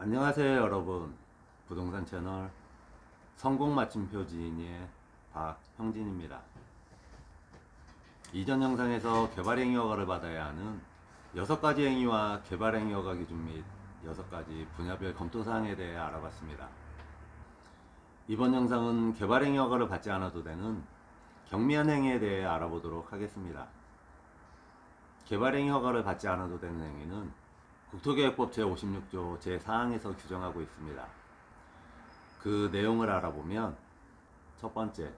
안녕하세요 여러분. 부동산 채널 성공 맞춤표 지인의 박형진입니다. 이전 영상에서 개발행위 허가를 받아야 하는 6가지 행위와 개발행위 허가 기준 및 6가지 분야별 검토사항에 대해 알아봤습니다. 이번 영상은 개발행위 허가를 받지 않아도 되는 경미한 행위에 대해 알아보도록 하겠습니다. 개발행위 허가를 받지 않아도 되는 행위는 국토계획법 제56조 제4항에서 규정하고 있습니다. 그 내용을 알아보면 첫 번째,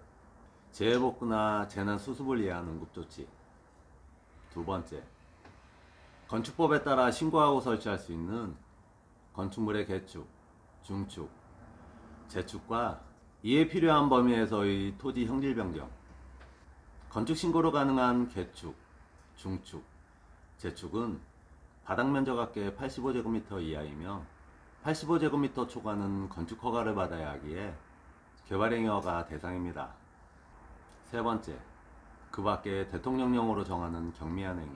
재해복구나 재난수습을 위한 응급조치. 두 번째, 건축법에 따라 신고하고 설치할 수 있는 건축물의 개축, 중축, 재축과 이에 필요한 범위에서의 토지 형질 변경. 건축신고로 가능한 개축, 중축, 재축은 바닥 면적 합계 85제곱미터 이하이며 85제곱미터 초과는 건축 허가를 받아야 하기에 개발행위 허가 대상입니다. 세 번째, 그 밖에 대통령령으로 정하는 경미한 행위.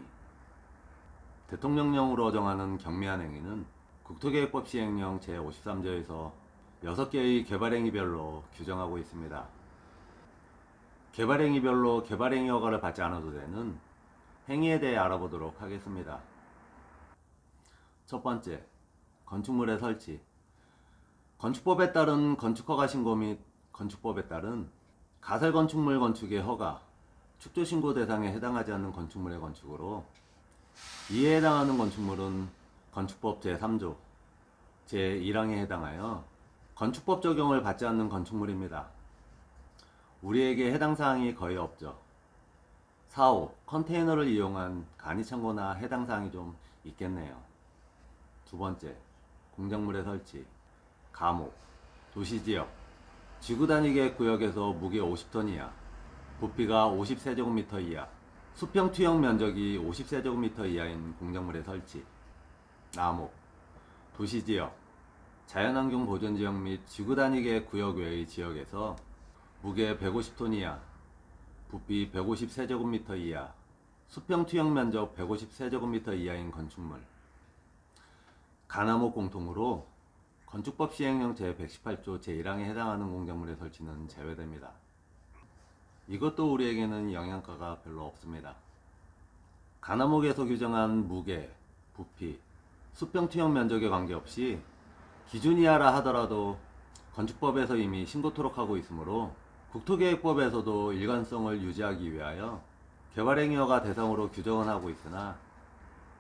대통령령으로 정하는 경미한 행위는 국토계획법 시행령 제53조에서 6개의 개발행위별로 규정하고 있습니다. 개발행위별로 개발행위 허가를 받지 않아도 되는 행위에 대해 알아보도록 하겠습니다. 첫 번째, 건축물의 설치. 건축법에 따른 건축허가 신고 및 건축법에 따른 가설건축물 건축의 허가, 축조신고 대상에 해당하지 않는 건축물의 건축으로 이에 해당하는 건축물은 건축법 제3조 제1항에 해당하여 건축법 적용을 받지 않는 건축물입니다. 우리에게 해당 사항이 거의 없죠. 4호, 컨테이너를 이용한 간이창고나 해당 사항이 좀 있겠네요. 두 번째, 공작물의 설치, 감옥, 도시지역, 지구단위계획 구역에서 무게 50톤 이하, 부피가 50세제곱미터 이하, 수평 투영 면적이 50세제곱미터 이하인 공작물의 설치, 남목, 도시지역, 자연환경 보존지역 및 지구단위계획 구역 외의 지역에서 무게 150톤 이하, 부피 150세제곱미터 이하, 수평 투영 면적 150세제곱미터 이하인 건축물. 간암목 공통으로 건축법 시행령 제118조 제1항에 해당하는 공작물의 설치는 제외됩니다. 이것도 우리에게는 영향가가 별로 없습니다. 간암목에서 규정한 무게, 부피, 수평 투영 면적에 관계없이 기준 이하라 하더라도 건축법에서 이미 신고토록 하고 있으므로 국토계획법에서도 일관성을 유지하기 위하여 개발행위 허가 대상으로 규정은 하고 있으나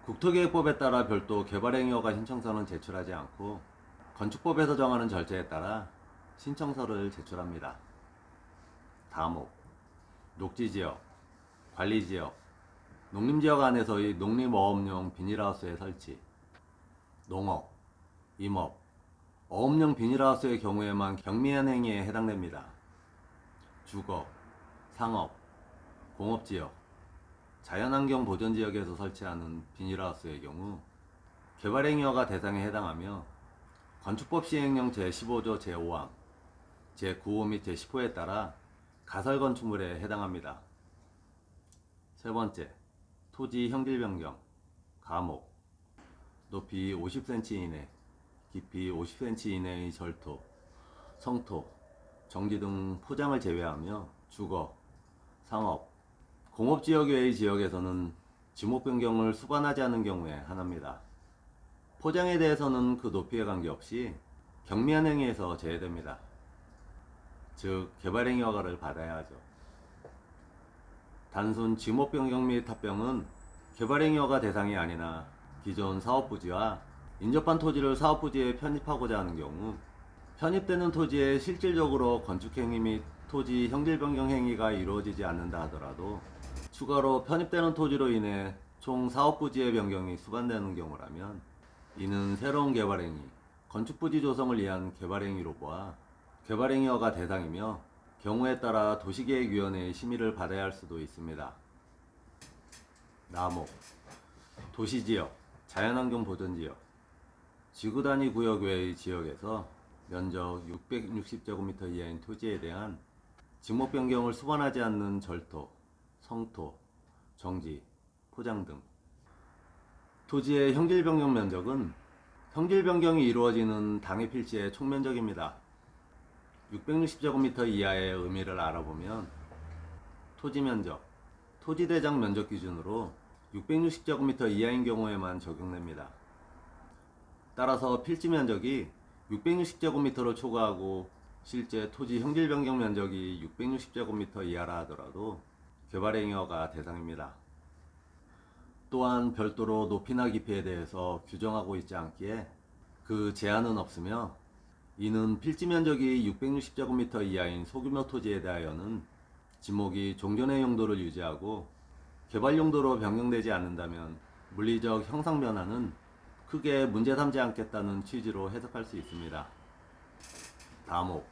국토계획법에 따라 별도 개발행위 허가 신청서는 제출하지 않고 건축법에서 정하는 절차에 따라 신청서를 제출합니다. 다목, 녹지지역, 관리지역, 농림지역 안에서의 농림어업용 비닐하우스의 설치, 농업, 임업, 어업용 비닐하우스의 경우에만 경미한 행위에 해당됩니다. 주거, 상업, 공업지역, 자연환경 보존지역에서 설치하는 비닐하우스의 경우 개발행위 허가 대상에 해당하며 건축법 시행령 제15조 제5항, 제9호 및 제10호에 따라 가설건축물에 해당합니다. 세 번째, 토지 형질 변경, 감옥, 높이 50cm 이내, 깊이 50cm 이내의 절토, 성토, 정지 등 포장을 제외하며 주거, 상업, 공업지역 외의 지역에서는 지목 변경을 수반하지 않는 경우에 한합니다. 포장에 대해서는 그 높이에 관계없이 경미한 행위에서 제외됩니다. 즉 개발행위 허가를 받아야 하죠. 단순 지목 변경 및 합병은 개발행위 허가 대상이 아니나 기존 사업부지와 인접한 토지를 사업부지에 편입하고자 하는 경우 편입되는 토지에 실질적으로 건축행위 및 토지 형질 변경 행위가 이루어지지 않는다 하더라도 추가로 편입되는 토지로 인해 총 사업부지의 변경이 수반되는 경우라면 이는 새로운 개발행위, 건축부지 조성을 위한 개발행위로 보아 개발행위 허가 대상이며 경우에 따라 도시계획위원회의 심의를 받아야 할 수도 있습니다. 남목, 도시지역, 자연환경 보존지역, 지구단위 구역 외의 지역에서 면적 660제곱미터 이하인 토지에 대한 지목 변경을 수반하지 않는 절토, 성토, 정지, 포장 등 토지의 형질 변경 면적은 형질 변경이 이루어지는 당해 필지의 총면적입니다. 660제곱미터 이하의 의미를 알아보면 토지 면적, 토지 대장 면적 기준으로 660제곱미터 이하인 경우에만 적용됩니다. 따라서 필지 면적이 660제곱미터를 초과하고 실제 토지 형질 변경 면적이 660제곱미터 이하라 하더라도 개발행위허가 대상입니다. 또한 별도로 높이나 깊이에 대해서 규정하고 있지 않기에 그 제한은 없으며, 이는 필지 면적이 660제곱미터 이하인 소규모 토지에 대하여는 지목이 종전의 용도를 유지하고 개발 용도로 변경되지 않는다면 물리적 형상 변화는 크게 문제 삼지 않겠다는 취지로 해석할 수 있습니다. 다목,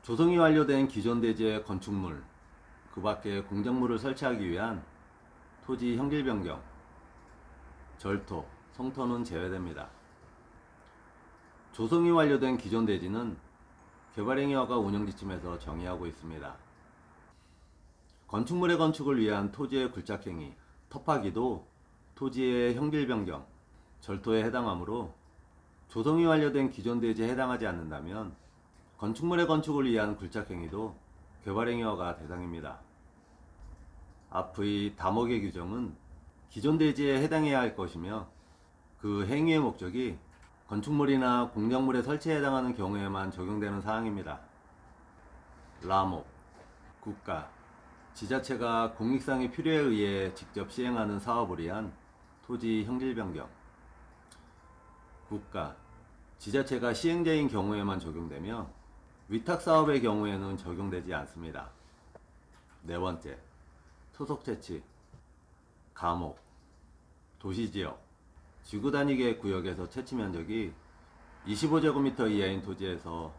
조성이 완료된 기존 대지의 건축물, 그 밖에 공작물을 설치하기 위한 토지 형질 변경, 절토, 성터는 제외됩니다. 조성이 완료된 기존 대지는 개발행위허가 운영지침에서 정의하고 있습니다. 건축물의 건축을 위한 토지의 굴착행위, 터파기도 토지의 형질 변경, 절토에 해당하므로 조성이 완료된 기존 대지에 해당하지 않는다면 건축물의 건축을 위한 굴착행위도 개발행위허가 대상입니다. 앞의 다목의 규정은 기존 대지에 해당해야 할 것이며, 그 행위의 목적이 건축물이나 공작물의 설치에 해당하는 경우에만 적용되는 사항입니다. 라목, 국가, 지자체가 공익상의 필요에 의해 직접 시행하는 사업을 위한 토지 형질 변경. 국가, 지자체가 시행자인 경우에만 적용되며 위탁사업의 경우에는 적용되지 않습니다. 네 번째, 토속 채취. 가목, 도시지역, 지구단위계획 구역에서 채취 면적이 25제곱미터 이하인 토지에서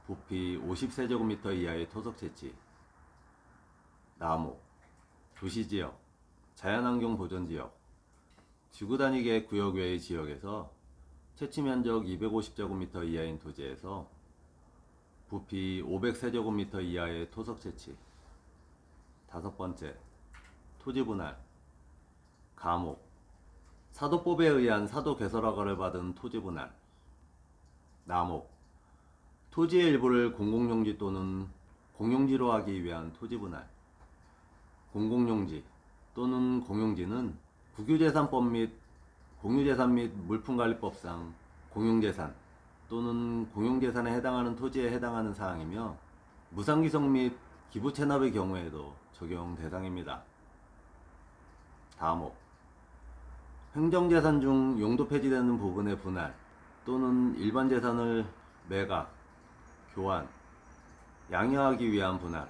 부피 50세제곱미터 이하의 토속 채취. 나목, 도시지역, 자연환경 보전지역, 지구단위계획 구역 외의 지역에서 채취 면적 250제곱미터 이하인 토지에서 부피 500세제곱미터 이하의 토속 채취. 다섯 번째, 토지 분할. 가목, 사도법에 의한 사도 개설허가를 받은 토지 분할. 나목, 토지의 일부를 공공용지 또는 공용지로 하기 위한 토지 분할. 공공용지 또는 공용지는 국유재산법 및 공유재산 및 물품관리법상 공용재산 또는 공용재산에 해당하는 토지에 해당하는 사항이며, 무상기속 및 기부채납의 경우에도 적용 대상입니다. 다목, 행정재산 중 용도 폐지되는 부분의 분할 또는 일반 재산을 매각, 교환, 양여하기 위한 분할.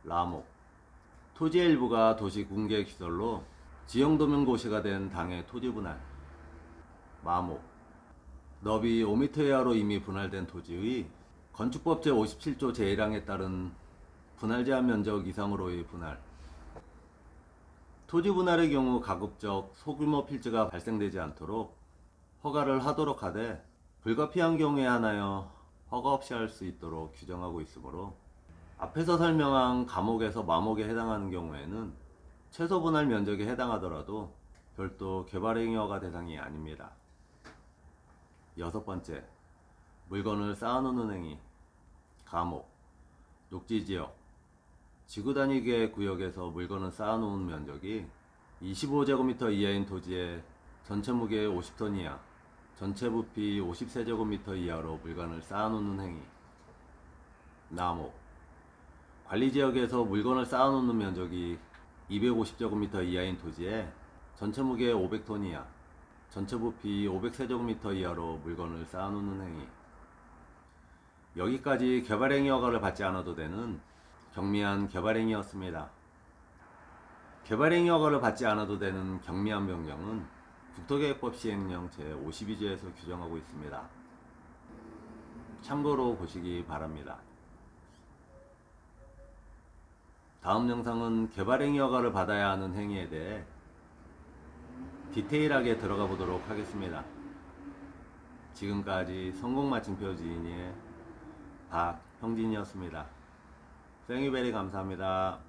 라목, 토지의 일부가 도시 공개시설로 지형도면고시가 된 당의 토지 분할. 마목, 너비 5m 이하로 이미 분할된 토지의 건축법 제57조 제1항에 따른 분할 제한 면적 이상으로의 분할. 토지 분할의 경우 가급적 소규모 필지가 발생되지 않도록 허가를 하도록 하되, 불가피한 경우에 한하여 허가 없이 할 수 있도록 규정하고 있으므로 앞에서 설명한 가목에서 마목에 해당하는 경우에는 최소 분할 면적에 해당하더라도 별도 개발행위허가 대상이 아닙니다. 여섯 번째, 물건을 쌓아놓는 행위. 가목, 녹지지역, 지구단위계 구역에서 물건을 쌓아놓은 면적이 25제곱미터 이하인 토지에 전체 무게 50톤 이하, 전체 부피 50세제곱미터 이하로 물건을 쌓아놓는 행위. 나목, 관리지역에서 물건을 쌓아놓는 면적이 250제곱미터 이하인 토지에 전체 무게 500톤 이하, 전체 부피 500세제곱미터 이하로 물건을 쌓아놓는 행위. 여기까지 개발행위허가를 받지 않아도 되는 경미한 개발행위였습니다. 개발행위허가를 받지 않아도 되는 경미한 변경은 국토계획법 시행령 제52조에서 규정하고 있습니다. 참고로 보시기 바랍니다. 다음 영상은 개발행위허가를 받아야 하는 행위에 대해 디테일하게 들어가 보도록 하겠습니다. 지금까지 성공마침표 지인의 박형진이었습니다. 생유베리 감사합니다.